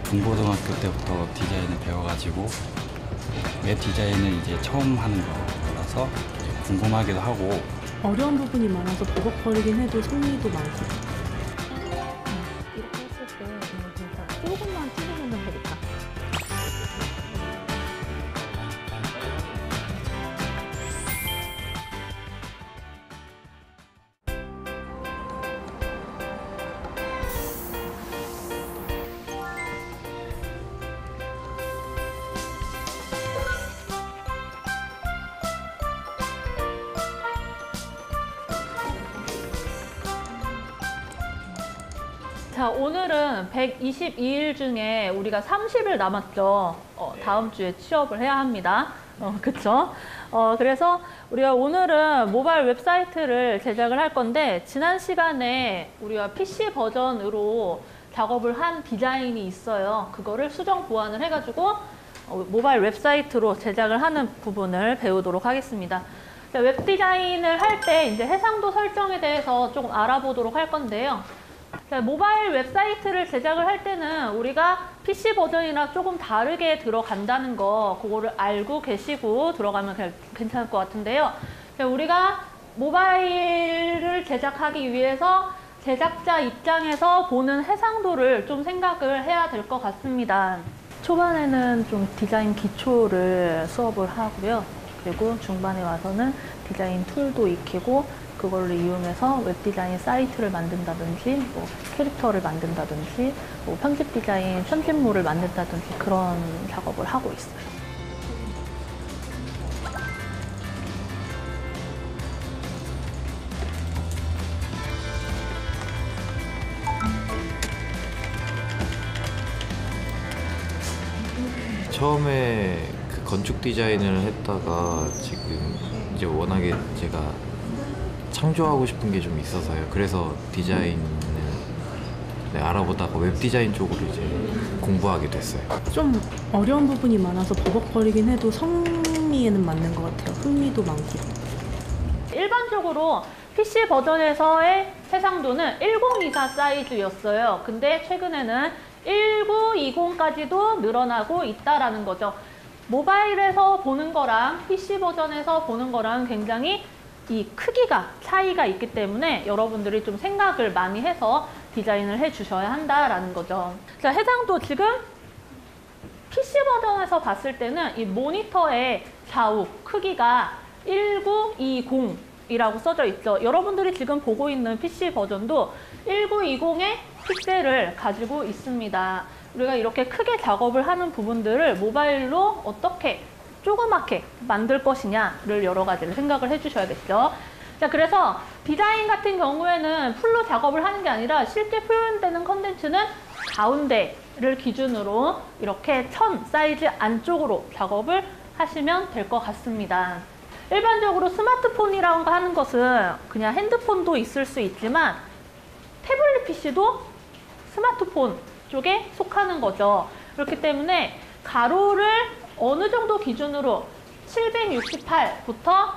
중고등학교 때부터 디자인을 배워가지고 웹 디자인을 이제 처음 하는 거라서 궁금하기도 하고 어려운 부분이 많아서 버벅거리긴 해도 성의도 많고. 이렇게 했을 때 진짜 조금만 찌르면 되겠다. 자, 오늘은 122일 중에 우리가 30일 남았죠. 다음 주에 취업을 해야 합니다. 그쵸? 그래서 우리가 오늘은 모바일 웹사이트를 제작을 할 건데, 지난 시간에 우리가 PC 버전으로 작업을 한 디자인이 있어요. 그거를 수정 보완을 해가지고 모바일 웹사이트로 제작을 하는 부분을 배우도록 하겠습니다. 자, 웹 디자인을 할 때 이제 해상도 설정에 대해서 조금 알아보도록 할 건데요. 자, 모바일 웹사이트를 제작을 할 때는 우리가 PC 버전이랑 조금 다르게 들어간다는 거, 그거를 알고 계시고 들어가면 괜찮을 것 같은데요. 자, 우리가 모바일을 제작하기 위해서 제작자 입장에서 보는 해상도를 좀 생각을 해야 될 것 같습니다. 초반에는 좀 디자인 기초를 수업을 하고요. 그리고 중반에 와서는 디자인 툴도 익히고 그걸로 이용해서 웹 디자인 사이트를 만든다든지, 뭐 캐릭터를 만든다든지, 뭐 편집 디자인, 편집물을 만든다든지 그런 작업을 하고 있어요. 처음에 그 건축 디자인을 했다가 지금 이제 워낙에 제가 창조하고 싶은 게 좀 있어서요. 그래서 디자인을 알아보다가 웹 디자인 쪽으로 이제 공부하게 됐어요. 좀 어려운 부분이 많아서 버벅거리긴 해도 성미에는 맞는 것 같아요. 흥미도 많고. 일반적으로 PC 버전에서의 해상도는 1024 사이즈였어요. 근데 최근에는 1920까지도 늘어나고 있다라는 거죠. 모바일에서 보는 거랑 PC 버전에서 보는 거랑 굉장히 이 크기가 차이가 있기 때문에 여러분들이 좀 생각을 많이 해서 디자인을 해 주셔야 한다라는 거죠. 자, 해상도 지금 PC 버전에서 봤을 때는 이 모니터의 좌우 크기가 1920이라고 써져 있죠. 여러분들이 지금 보고 있는 PC 버전도 1920의 픽셀을 가지고 있습니다. 우리가 이렇게 크게 작업을 하는 부분들을 모바일로 어떻게 조그맣게 만들 것이냐를 여러 가지를 생각을 해주셔야겠죠. 자, 그래서 디자인 같은 경우에는 풀로 작업을 하는 게 아니라 실제 표현되는 컨텐츠는 가운데를 기준으로 이렇게 1000 사이즈 안쪽으로 작업을 하시면 될 것 같습니다. 일반적으로 스마트폰이라고 하는 것은 그냥 핸드폰도 있을 수 있지만 태블릿 PC도 스마트폰 쪽에 속하는 거죠. 그렇기 때문에 가로를 어느 정도 기준으로 768부터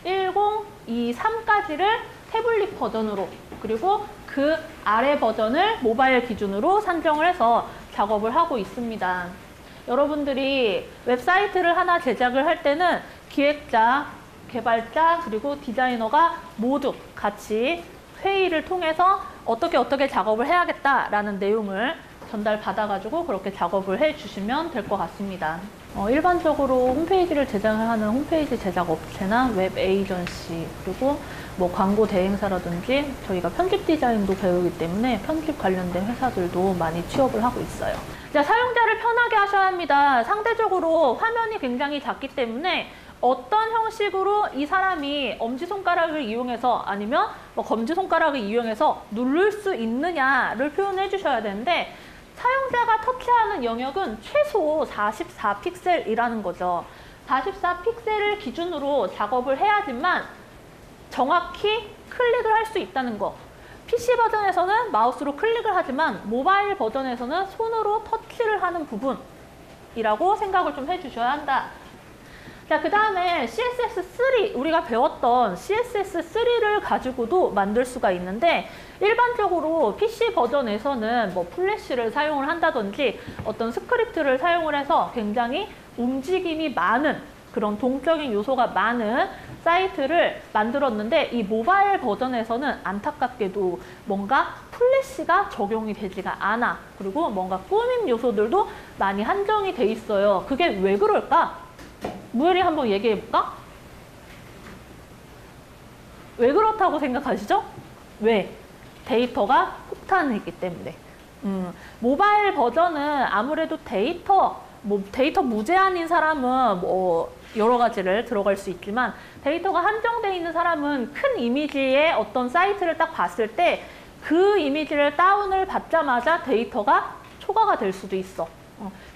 1023까지를 태블릿 버전으로, 그리고 그 아래 버전을 모바일 기준으로 산정을 해서 작업을 하고 있습니다. 여러분들이 웹사이트를 하나 제작을 할 때는 기획자, 개발자, 그리고 디자이너가 모두 같이 회의를 통해서 어떻게 작업을 해야겠다라는 내용을 전달받아가지고 그렇게 작업을 해주시면 될 것 같습니다. 일반적으로 홈페이지를 제작하는 홈페이지 제작 업체나 웹 에이전시, 그리고 뭐 광고 대행사라든지 저희가 편집 디자인도 배우기 때문에 편집 관련된 회사들도 많이 취업을 하고 있어요. 자, 사용자를 편하게 하셔야 합니다. 상대적으로 화면이 굉장히 작기 때문에 어떤 형식으로 이 사람이 엄지손가락을 이용해서 아니면 뭐 검지손가락을 이용해서 누를 수 있느냐를 표현해 주셔야 되는데, 사용자가 터치하는 영역은 최소 44픽셀이라는 거죠. 44픽셀을 기준으로 작업을 해야지만 정확히 클릭을 할 수 있다는 거. PC 버전에서는 마우스로 클릭을 하지만 모바일 버전에서는 손으로 터치를 하는 부분이라고 생각을 좀 해주셔야 한다. 자, 그 다음에 CSS3, 우리가 배웠던 CSS3를 가지고도 만들 수가 있는데, 일반적으로 PC 버전에서는 뭐 플래시를 사용을 한다든지 어떤 스크립트를 사용을 해서 굉장히 움직임이 많은 그런 동적인 요소가 많은 사이트를 만들었는데, 이 모바일 버전에서는 안타깝게도 뭔가 플래시가 적용이 되지가 않아. 그리고 뭔가 꾸밈 요소들도 많이 한정이 돼 있어요. 그게 왜 그럴까? 무엘이 한번 얘기해볼까? 왜 그렇다고 생각하시죠? 왜? 데이터가 폭탄이기 때문에. 모바일 버전은 아무래도 데이터 무제한인 사람은 뭐 여러 가지를 들어갈 수 있지만, 데이터가 한정되어 있는 사람은 큰 이미지의 어떤 사이트를 딱 봤을 때 그 이미지를 다운을 받자마자 데이터가 초과가 될 수도 있어.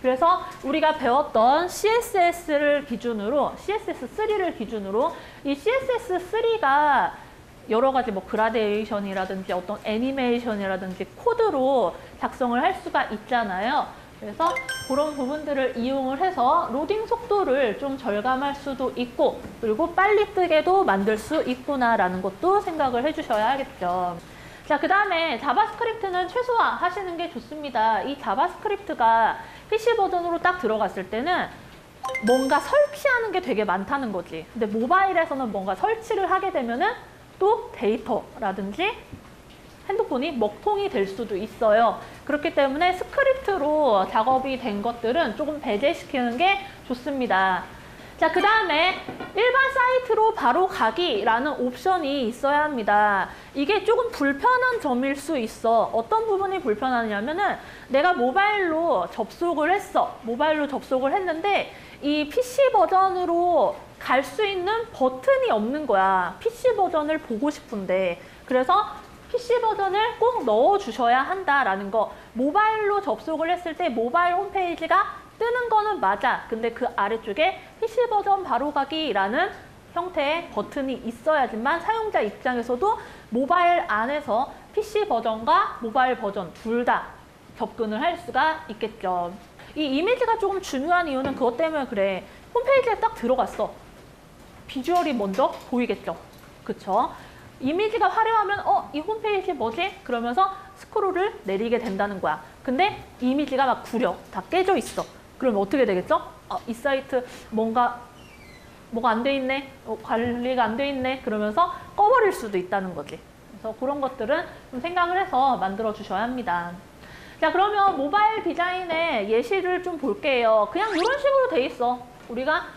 그래서 우리가 배웠던 CSS3를 기준으로 이 CSS3가 여러 가지 뭐 그라데이션이라든지 어떤 애니메이션이라든지 코드로 작성을 할 수가 있잖아요. 그래서 그런 부분들을 이용을 해서 로딩 속도를 좀 절감할 수도 있고, 그리고 빨리 뜨게도 만들 수 있구나라는 것도 생각을 해주셔야겠죠. 자, 그 다음에 자바스크립트는 최소화 하시는 게 좋습니다. 이 자바스크립트가 PC 버전으로 딱 들어갔을 때는 뭔가 설치하는 게 되게 많다는 거지. 근데 모바일에서는 뭔가 설치를 하게 되면은 또 데이터라든지 핸드폰이 먹통이 될 수도 있어요. 그렇기 때문에 스크립트로 작업이 된 것들은 조금 배제시키는 게 좋습니다. 자, 그 다음에 일반 사이트로 바로 가기라는 옵션이 있어야 합니다. 이게 조금 불편한 점일 수 있어. 어떤 부분이 불편하냐면은 내가 모바일로 접속을 했는데 이 PC 버전으로 갈 수 있는 버튼이 없는 거야. PC 버전을 보고 싶은데. 그래서 PC 버전을 꼭 넣어주셔야 한다라는 거. 모바일로 접속을 했을 때 모바일 홈페이지가 뜨는 거는 맞아. 근데 그 아래쪽에 PC 버전 바로 가기라는 형태의 버튼이 있어야지만 사용자 입장에서도 모바일 안에서 PC 버전과 모바일 버전 둘 다 접근을 할 수가 있겠죠. 이 이미지가 조금 중요한 이유는 그것 때문에 그래. 홈페이지에 딱 들어갔어. 비주얼이 먼저 보이겠죠. 그쵸? 이미지가 화려하면 이 홈페이지 뭐지? 그러면서 스크롤을 내리게 된다는 거야. 근데 이미지가 막 구려. 다 깨져 있어. 그러면 어떻게 되겠죠? 이 사이트 뭐가 안 돼 있네. 관리가 안 돼 있네. 그러면서 꺼버릴 수도 있다는 거지. 그래서 그런 것들은 좀 생각을 해서 만들어 주셔야 합니다. 자, 그러면 모바일 디자인의 예시를 좀 볼게요. 그냥 이런 식으로 돼 있어. 우리가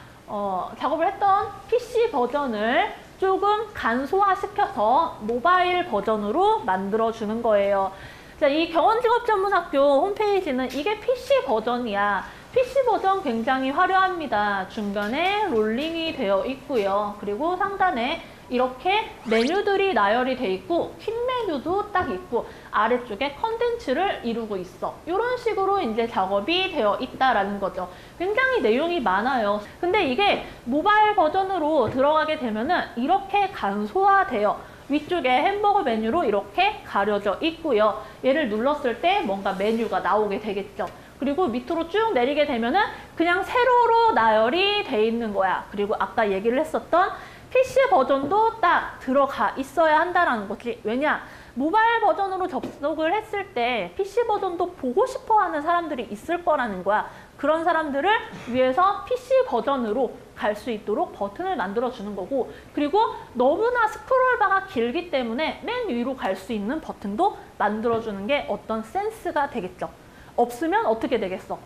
작업을 했던 PC 버전을 조금 간소화시켜서 모바일 버전으로 만들어주는 거예요. 자, 이 경원직업전문학교 홈페이지는 이게 PC 버전이야. PC 버전 굉장히 화려합니다. 중간에 롤링이 되어 있고요. 그리고 상단에 이렇게 메뉴들이 나열이 돼 있고 퀵 메뉴도 딱 있고 아래쪽에 컨텐츠를 이루고 있어. 이런 식으로 이제 작업이 되어 있다라는 거죠. 굉장히 내용이 많아요. 근데 이게 모바일 버전으로 들어가게 되면은 이렇게 간소화되어 위쪽에 햄버거 메뉴로 이렇게 가려져 있고요. 얘를 눌렀을 때 뭔가 메뉴가 나오게 되겠죠. 그리고 밑으로 쭉 내리게 되면은 그냥 세로로 나열이 돼 있는 거야. 그리고 아까 얘기를 했었던 PC 버전도 딱 들어가 있어야 한다는 거지. 왜냐? 모바일 버전으로 접속을 했을 때 PC 버전도 보고 싶어 하는 사람들이 있을 거라는 거야. 그런 사람들을 위해서 PC 버전으로 갈 수 있도록 버튼을 만들어 주는 거고, 그리고 너무나 스크롤바가 길기 때문에 맨 위로 갈 수 있는 버튼도 만들어 주는 게 어떤 센스가 되겠죠. 없으면 어떻게 되겠어?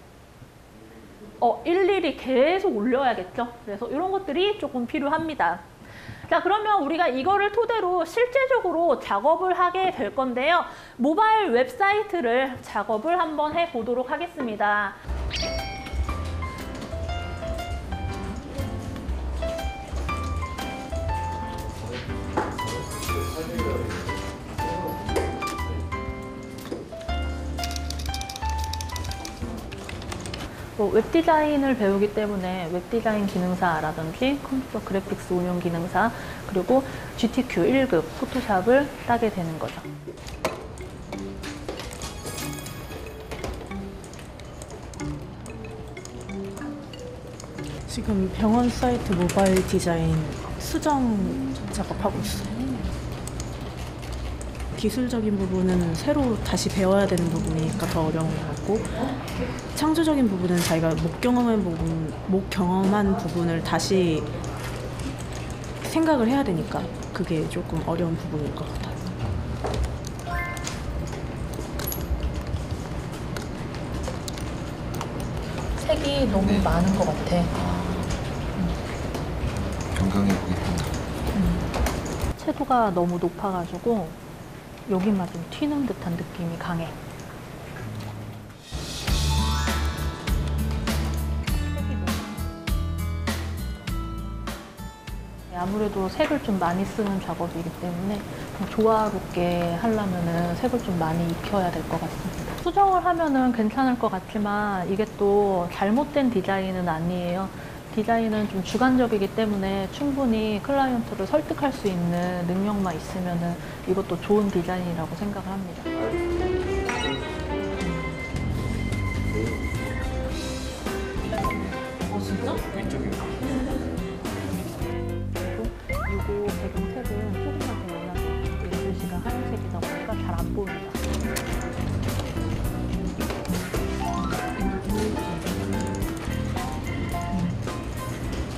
일일이 계속 올려야겠죠. 그래서 이런 것들이 조금 필요합니다. 자, 그러면 우리가 이거를 토대로 실제적으로 작업을 하게 될 건데요. 모바일 웹사이트를 작업을 한번 해보도록 하겠습니다. 웹 디자인을 배우기 때문에 웹 디자인 기능사라든지 컴퓨터 그래픽스 운용 기능사, 그리고 GTQ 1급 포토샵을 따게 되는 거죠. 지금 병원 사이트 모바일 디자인 수정 작업하고 있어요. 기술적인 부분은 새로 다시 배워야 되는 부분이니까 더 어려운 것 같고, 창조적인 부분은 자기가 못 경험한 부분을 다시 생각을 해야 되니까 그게 조금 어려운 부분일 것 같아요. 색이 너무 많은 것 같아. 건강해 보겠습니다. 채도가 너무 높아가지고 여기만 좀 튀는 듯한 느낌이 강해. 아무래도 색을 좀 많이 쓰는 작업이기 때문에 좀 조화롭게 하려면은 색을 좀 많이 익혀야 될 것 같습니다. 수정을 하면은 괜찮을 것 같지만 이게 또 잘못된 디자인은 아니에요. 디자인은 좀 주관적이기 때문에 충분히 클라이언트를 설득할 수 있는 능력만 있으면은 이것도 좋은 디자인이라고 생각을 합니다. 진짜? 그리고 이거 배경색은 조금만 더 연하게, 이 글씨가 하얀색이다 보니까 잘 안 보인다.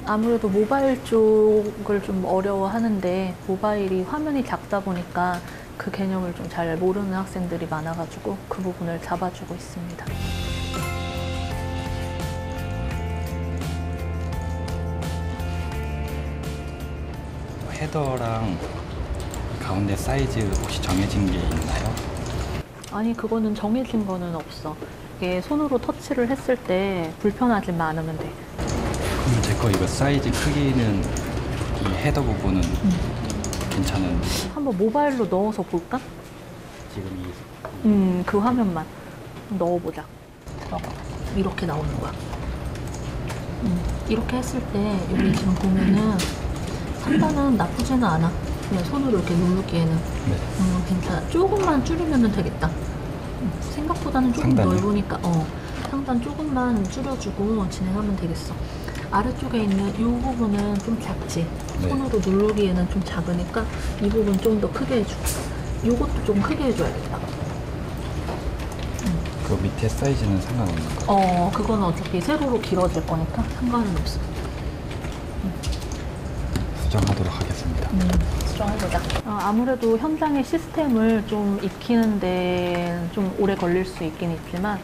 아무래도 모바일 쪽을 좀 어려워하는데 모바일이 화면이 작다 보니까 그 개념을 좀 잘 모르는 학생들이 많아가지고 그 부분을 잡아주고 있습니다. 헤더랑 가운데 사이즈 혹시 정해진 게 있나요? 아니, 그거는 정해진 거는 없어. 이게 손으로 터치를 했을 때 불편하지만 않으면 돼. 그럼 제 거 이거 사이즈 크기는 이 헤더 부분은 괜찮은. 한번 모바일로 넣어서 볼까? 지금 이 그 화면만 넣어보자. 이렇게 나오는 거야. 이렇게 했을 때 여기 지금 보면은 상단은 나쁘지는 않아. 그냥 손으로 이렇게 누르기에는 괜찮아. 조금만 줄이면 되겠다. 생각보다는 조금 상단이요? 넓으니까 상단 조금만 줄여주고 진행하면 되겠어. 아래쪽에 있는 이 부분은 좀 작지. 네. 손으로 누르기에는 좀 작으니까 이 부분 좀 더 크게 해줘. 이것도 좀 크게 해줘야겠다. 그 밑에 사이즈는 상관없는 거. 그건 어차피 세로로 길어질 거니까 상관은 없어. 수정하도록 하겠습니다. 수정해보자. 아무래도 현장의 시스템을 좀 익히는데 좀 오래 걸릴 수 있긴 있지만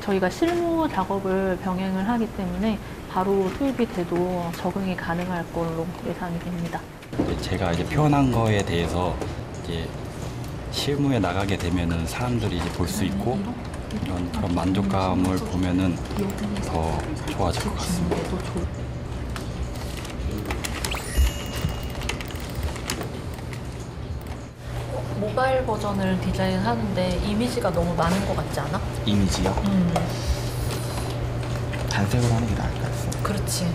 저희가 실무 작업을 병행을 하기 때문에 바로 투입이 돼도 적응이 가능할 걸로 예상이 됩니다. 제가 이제 표현한 거에 대해서 이제 실무에 나가게 되면은 사람들이 이제 볼 수 있고 이런 그런 만족감을 보면은 더 좋아질 것 같습니다. 모바일 버전을 디자인하는데 이미지가 너무 많은 것 같지 않아? 이미지요? 단색으로 하는 게 나을 것 같아요. 그렇지.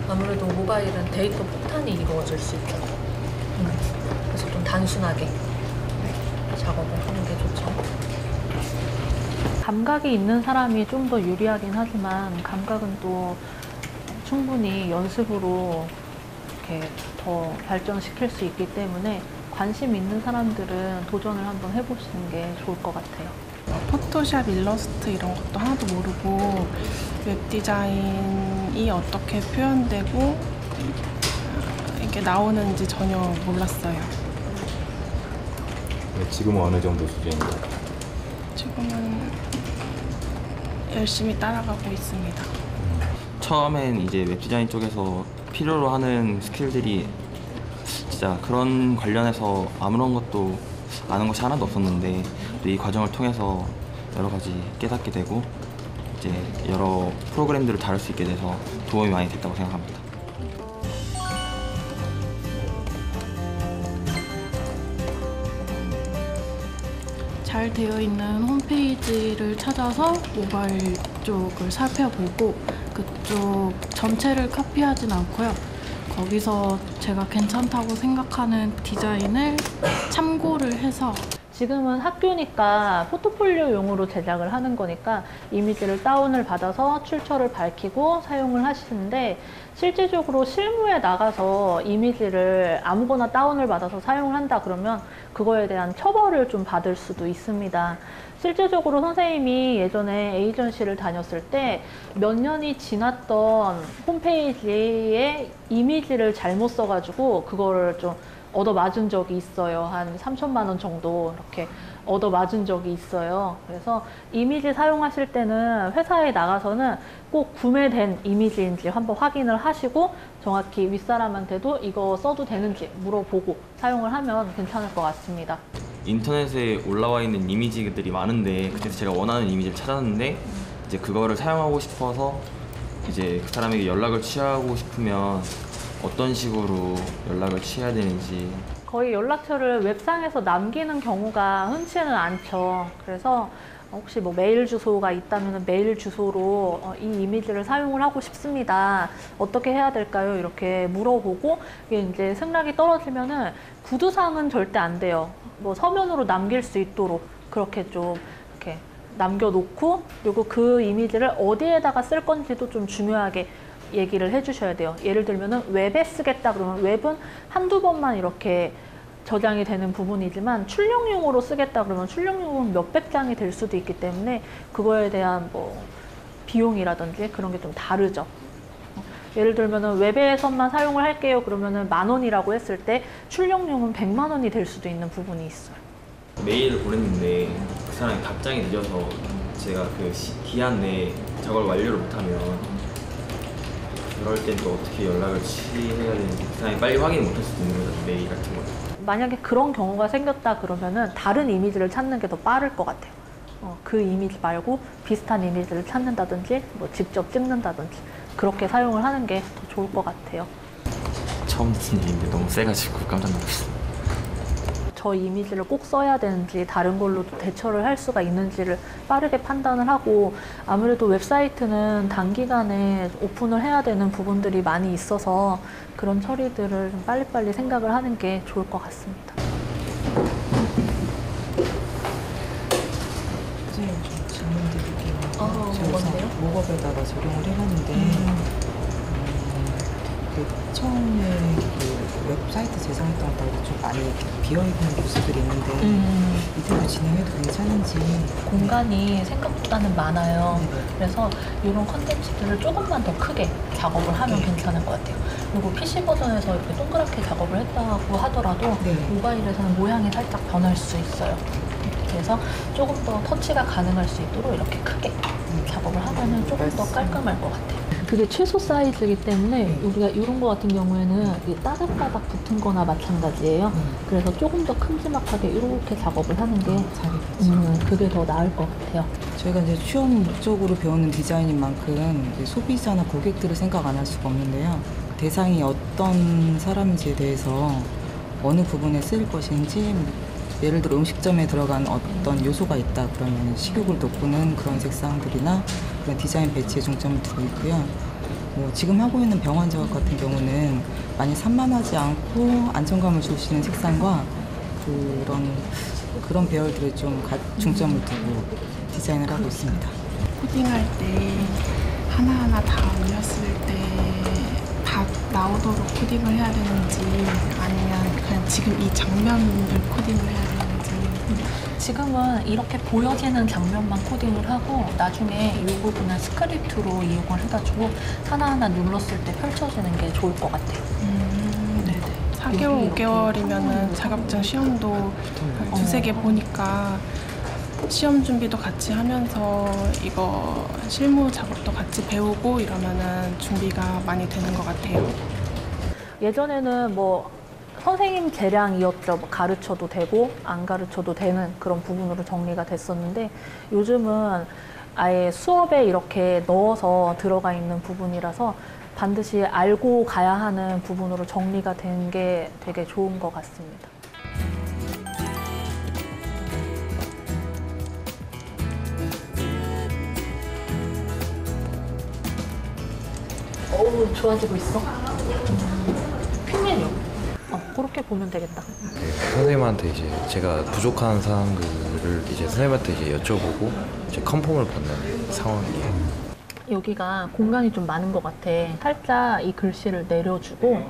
아무래도 모바일은 데이터 폭탄이 이루어질 수 있잖아. 그래서 좀 단순하게 작업을 하는 게 좋죠. 감각이 있는 사람이 좀 더 유리하긴 하지만 감각은 또 충분히 연습으로 이렇게 더 발전시킬 수 있기 때문에 관심 있는 사람들은 도전을 한번 해보시는 게 좋을 것 같아요. 포토샵, 일러스트 이런 것도 하나도 모르고 웹 디자인이 어떻게 표현되고 이게 나오는지 전혀 몰랐어요. 네, 지금은 어느 정도 수준인가요? 지금은 열심히 따라가고 있습니다. 처음엔 이제 웹 디자인 쪽에서 필요로 하는 스킬들이 진짜 그런 관련해서 아무런 것도 아는 것이 하나도 없었는데 이 과정을 통해서 여러 가지 깨닫게 되고 이제 여러 프로그램들을 다룰 수 있게 돼서 도움이 많이 됐다고 생각합니다. 잘 되어 있는 홈페이지를 찾아서 모바일 쪽을 살펴보고 그쪽 전체를 카피하진 않고요. 거기서 제가 괜찮다고 생각하는 디자인을 참고를 해서 지금은 학교니까 포트폴리오용으로 제작을 하는 거니까 이미지를 다운을 받아서 출처를 밝히고 사용을 하시는데, 실질적으로 실무에 나가서 이미지를 아무거나 다운을 받아서 사용을 한다 그러면 그거에 대한 처벌을 좀 받을 수도 있습니다. 실질적으로 선생님이 예전에 에이전시를 다녔을 때 몇 년이 지났던 홈페이지에 이미지를 잘못 써가지고 그거를 좀 얻어맞은 적이 있어요. 한 3천만 원 정도 이렇게 얻어맞은 적이 있어요. 그래서 이미지 사용하실 때는 회사에 나가서는 꼭 구매된 이미지인지 한번 확인을 하시고 정확히 윗사람한테도 이거 써도 되는지 물어보고 사용을 하면 괜찮을 것 같습니다. 인터넷에 올라와 있는 이미지들이 많은데 그때서 제가 원하는 이미지를 찾았는데 이제 그거를 사용하고 싶어서 이제 그 사람에게 연락을 취하고 싶으면 어떤 식으로 연락을 취해야 되는지. 거의 연락처를 웹상에서 남기는 경우가 흔치는 않죠. 그래서 혹시 뭐 메일 주소가 있다면 메일 주소로 이 이미지를 사용을 하고 싶습니다. 어떻게 해야 될까요? 이렇게 물어보고, 이게 이제 승낙이 떨어지면은 구두상은 절대 안 돼요. 뭐 서면으로 남길 수 있도록 그렇게 좀 이렇게 남겨놓고, 그리고 그 이미지를 어디에다가 쓸 건지도 좀 중요하게 얘기를 해주셔야 돼요. 예를 들면은 웹에 쓰겠다 그러면 웹은 한두 번만 이렇게 저장이 되는 부분이지만, 출력용으로 쓰겠다 그러면 출력용은 몇백 장이 될 수도 있기 때문에 그거에 대한 뭐 비용이라든지 그런 게 좀 다르죠. 예를 들면은 웹에서만 사용을 할게요 그러면은 10,000원이라고 했을 때 출력용은 100만 원이 될 수도 있는 부분이 있어요. 메일을 보냈는데 그 사람이 답장이 늦어서 제가 그 기한 내에 저걸 완료를 못하면 그럴 땐 또 어떻게 연락을 취해야 되는지, 그 사람이 빨리 확인 못할 수도 있는 거죠, 메일 같은 거. 만약에 그런 경우가 생겼다 그러면은 다른 이미지를 찾는 게 더 빠를 것 같아요. 그 이미지 말고 비슷한 이미지를 찾는다든지 뭐 직접 찍는다든지 그렇게 사용을 하는 게 더 좋을 것 같아요. 처음 듣는 얘기인데 너무 세가지고 깜짝 놀랐어요. 저 이미지를 꼭 써야 되는지 다른 걸로도 대처를 할 수가 있는지를 빠르게 판단을 하고, 아무래도 웹사이트는 단기간에 오픈을 해야 되는 부분들이 많이 있어서 그런 처리들을 좀 빨리빨리 생각을 하는 게 좋을 것 같습니다. 선생님 좀 질문 드릴게요. 뭔데요? 목업에다가 적용을 해봤는데 처음에 그 웹사이트 제작했던 거하고 좀 많이 이렇게 비어있는 모습들이 있는데 이대로 진행해도 괜찮은지. 공간이 생각보다는 많아요. 네네. 그래서 이런 컨텐츠들을 조금만 더 크게 작업을 하면 네. 괜찮을 것 같아요. 그리고 PC 버전에서 이렇게 동그랗게 작업을 했다고 하더라도 네. 모바일에서는 모양이 살짝 변할 수 있어요. 그래서 조금 더 터치가 가능할 수 있도록 이렇게 크게 작업을 하면 조금 더 깔끔할 것 같아요. 그게 최소 사이즈이기 때문에 우리가 이런 거 같은 경우에는 이게 따닥따닥 붙은 거나 마찬가지예요. 그래서 조금 더 큼지막하게 이렇게 작업을 하는 게 그게 더 나을 것 같아요. 저희가 이제 취업 목적으로 배우는 디자인인 만큼 이제 소비자나 고객들을 생각 안 할 수가 없는데요. 대상이 어떤 사람인지에 대해서 어느 부분에 쓰일 것인지, 예를 들어 음식점에 들어간 어떤 요소가 있다 그러면 식욕을 돋구는 그런 색상들이나 그런 디자인 배치에 중점을 두고 있고요. 뭐 지금 하고 있는 병원 작업 같은 경우는 많이 산만하지 않고 안정감을 줄 수 있는 색상과 그런 배열들에 좀 중점을 두고 디자인을 하고 있습니다. 코딩할 때 하나하나 다 올렸을 때 다 나오도록 코딩을 해야 되는지, 아니면 그냥 지금 이 장면을 코딩을 해야 되는지. 지금은 이렇게 보여지는 장면만 코딩을 하고 나중에 이 부분을 스크립트로 이용을 해가지고 하나하나 눌렀을 때 펼쳐지는 게 좋을 것 같아요. 네네. 4개월, 5개월이면은 자격증 시험도 두세 개 보니까 시험 준비도 같이 하면서 이거 실무 작업도 같이 배우고 이러면은 준비가 많이 되는 것 같아요. 예전에는 뭐 선생님 재량이었죠. 뭐 가르쳐도 되고 안 가르쳐도 되는 그런 부분으로 정리가 됐었는데, 요즘은 아예 수업에 이렇게 넣어서 들어가 있는 부분이라서 반드시 알고 가야 하는 부분으로 정리가 된 게 되게 좋은 것 같습니다. 어우, 좋아지고 있어. 표면요. 그렇게 보면 되겠다. 네, 선생님한테 이제 제가 부족한 사항들을 이제 선생님한테 이제 여쭤보고 이제 컨펌을 받는 상황이에요. 여기가 공간이 좀 많은 것 같아. 살짝 이 글씨를 내려주고,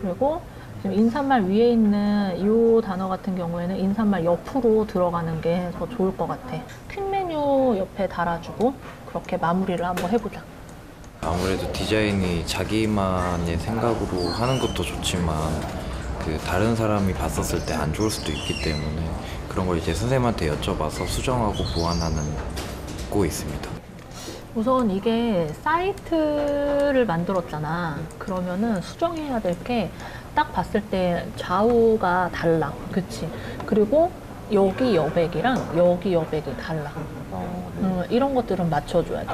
그리고 지금 인사말 위에 있는 이 단어 같은 경우에는 인사말 옆으로 들어가는 게 더 좋을 것 같아. 퀵 메뉴 옆에 달아주고 그렇게 마무리를 한번 해보자. 아무래도 디자인이 자기만의 생각으로 하는 것도 좋지만 그 다른 사람이 봤었을 때 안 좋을 수도 있기 때문에 그런 걸 이제 선생님한테 여쭤봐서 수정하고 보완하고 있습니다. 우선 이게 사이트를 만들었잖아. 그러면은 수정해야 될 게 딱 봤을 때 좌우가 달라. 그치? 그리고 여기 여백이랑 여기 여백이 달라. 이런 것들은 맞춰줘야 돼.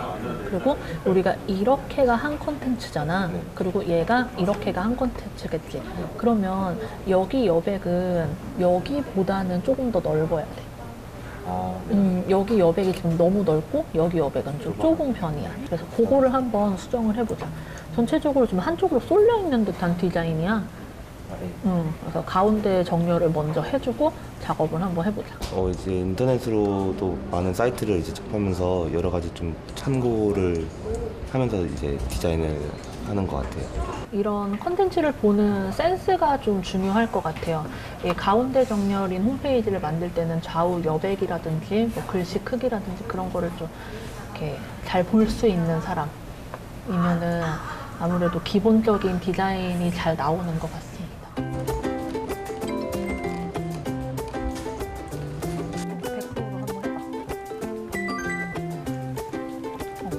그리고 우리가 이렇게가 한 컨텐츠잖아. 그리고 얘가 이렇게가 한 컨텐츠겠지. 그러면 여기 여백은 여기보다는 조금 더 넓어야 돼. 여기 여백이 지금 너무 넓고 여기 여백은 좀 좁은 편이야. 그래서 그거를 한번 수정을 해보자. 전체적으로 좀 한쪽으로 쏠려 있는 듯한 디자인이야. 그래서 가운데 정렬을 먼저 해주고 작업을 한번 해보자. 이제 인터넷으로도 많은 사이트를 이제 접하면서 여러 가지 좀 참고를 하면서 이제 디자인을 하는 것 같아요. 이런 컨텐츠를 보는 센스가 좀 중요할 것 같아요. 이 가운데 정렬인 홈페이지를 만들 때는 좌우 여백이라든지 뭐 글씨 크기라든지 그런 거를 좀 이렇게 잘 볼 수 있는 사람이면은 아무래도 기본적인 디자인이 잘 나오는 것 같습니다. 100%로 한번 해봐.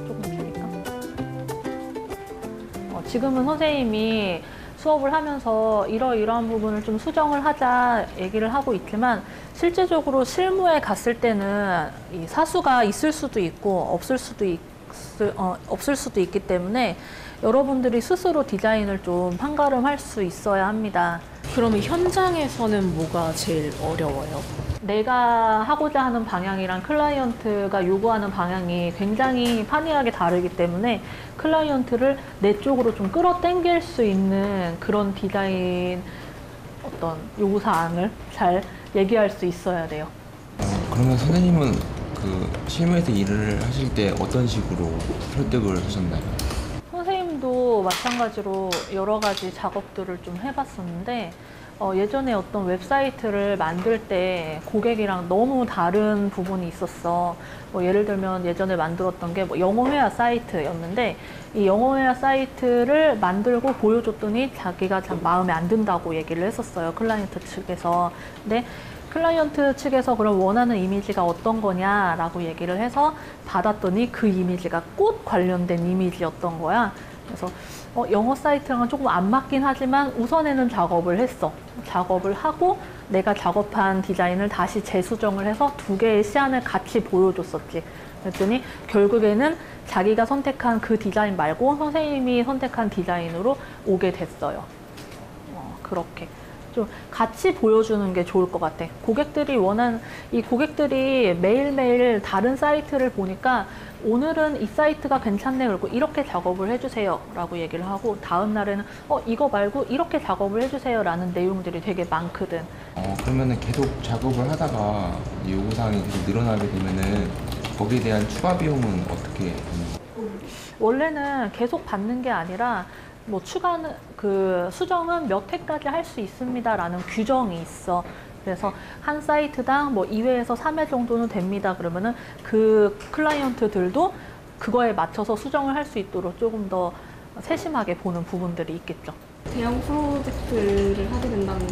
조금 줄일까? 지금은 선생님이 수업을 하면서 이러이러한 부분을 좀 수정을 하자 얘기를 하고 있지만 실제적으로 실무에 갔을 때는 이 사수가 있을 수도 있고 없을 수도 있기 때문에 여러분들이 스스로 디자인을 좀 판가름할 수 있어야 합니다. 그러면 현장에서는 뭐가 제일 어려워요? 내가 하고자 하는 방향이랑 클라이언트가 요구하는 방향이 굉장히 판이하게 다르기 때문에 클라이언트를 내 쪽으로 좀 끌어당길 수 있는 그런 디자인 어떤 요구사항을 잘 얘기할 수 있어야 돼요. 그러면 선생님은 그 실무에서 일을 하실 때 어떤 식으로 설득을 하셨나요? 선생님도 마찬가지로 여러 가지 작업들을 좀 해봤었는데 예전에 어떤 웹사이트를 만들 때 고객이랑 너무 다른 부분이 있었어. 뭐 예를 들면 예전에 만들었던 게 뭐 영어회화 사이트였는데 이 영어회화 사이트를 만들고 보여줬더니 자기가 참 마음에 안 든다고 얘기를 했었어요. 클라이언트 측에서. 근데 클라이언트 측에서 그럼 원하는 이미지가 어떤 거냐라고 얘기를 해서 받았더니 그 이미지가 꽃 관련된 이미지였던 거야. 그래서 영어 사이트랑은 조금 안 맞긴 하지만 우선에는 작업을 했어. 작업을 하고 내가 작업한 디자인을 다시 재수정을 해서 두 개의 시안을 같이 보여줬었지. 그랬더니 결국에는 자기가 선택한 그 디자인 말고 선생님이 선택한 디자인으로 오게 됐어요. 그렇게. 좀 같이 보여주는 게 좋을 것 같아. 고객들이 매일매일 다른 사이트를 보니까 오늘은 이 사이트가 괜찮네. 그리고 이렇게 작업을 해주세요 라고 얘기를 하고 다음 날에는 이거 말고 이렇게 작업을 해주세요 라는 내용들이 되게 많거든. 그러면은 계속 작업을 하다가 요구사항이 계속 늘어나게 되면은 거기에 대한 추가 비용은 어떻게 됩니까? 원래는 계속 받는 게 아니라 뭐 추가는 그 수정은 몇 회까지 할 수 있습니다라는 규정이 있어. 그래서 한 사이트당 뭐 2회에서 3회 정도는 됩니다. 그러면은 그 클라이언트들도 그거에 맞춰서 수정을 할 수 있도록 조금 더 세심하게 보는 부분들이 있겠죠. 대형 프로젝트를 하게 된다면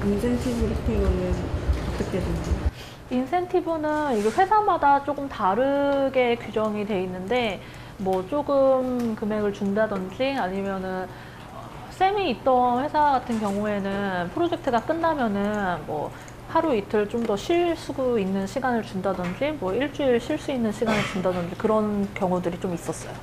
인센티브 같은 거는 어떻게 되나요? 인센티브는 이게 회사마다 조금 다르게 규정이 돼 있는데 뭐 조금 금액을 준다든지 아니면은 쌤이 있던 회사 같은 경우에는 프로젝트가 끝나면은 뭐 하루 이틀 좀 더 쉴 수 있는 시간을 준다든지 뭐 일주일 쉴 수 있는 시간을 준다든지 그런 경우들이 좀 있었어요.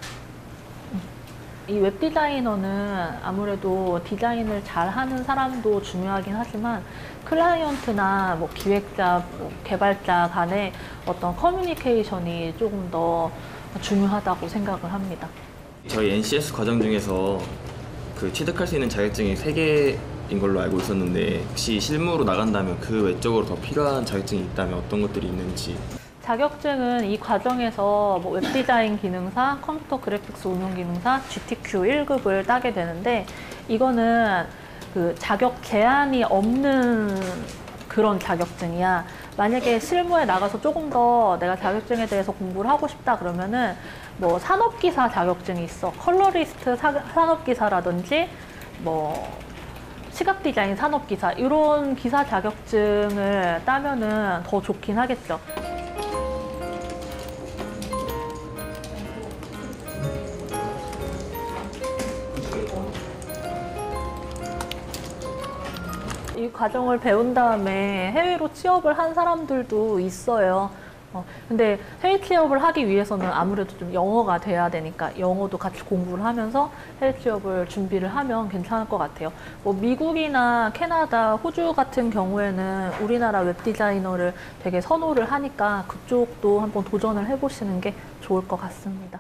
이 웹 디자이너는 아무래도 디자인을 잘 하는 사람도 중요하긴 하지만 클라이언트나 뭐 기획자, 뭐 개발자 간의 어떤 커뮤니케이션이 조금 더 중요하다고 생각을 합니다. 저희 NCS 과정 중에서 그 취득할 수 있는 자격증이 3개 걸로 알고 있었는데 혹시 실무로 나간다면 그 외적으로 더 필요한 자격증이 있다면 어떤 것들이 있는지. 자격증은 이 과정에서 뭐 웹디자인 기능사, 컴퓨터 그래픽스 운영 기능사, GTQ 1급을 따게 되는데 이거는 그 자격 제한이 없는 그런 자격증이야. 만약에 실무에 나가서 조금 더 내가 자격증에 대해서 공부를 하고 싶다 그러면은 뭐 산업기사 자격증이 있어. 컬러리스트 산업기사라든지 뭐 시각디자인 산업기사 이런 기사 자격증을 따면은 더 좋긴 하겠죠. 이 과정을 배운 다음에 해외로 취업을 한 사람들도 있어요. 근데 해외 취업을 하기 위해서는 아무래도 좀 영어가 돼야 되니까 영어도 같이 공부를 하면서 해외 취업을 준비를 하면 괜찮을 것 같아요. 뭐 미국이나 캐나다, 호주 같은 경우에는 우리나라 웹 디자이너를 되게 선호를 하니까 그쪽도 한번 도전을 해보시는 게 좋을 것 같습니다.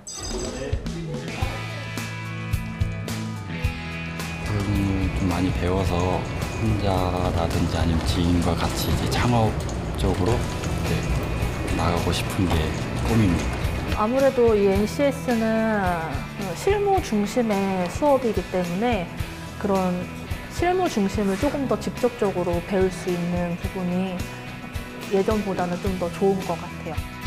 좀 많이 배워서 혼자라든지 아니면 지인과 같이 이제 창업적으로 나가고 싶은 게 꿈입니다. 아무래도 이 NCS는 실무 중심의 수업이기 때문에 그런 실무 중심을 조금 더 직접적으로 배울 수 있는 부분이 예전보다는 좀 더 좋은 것 같아요.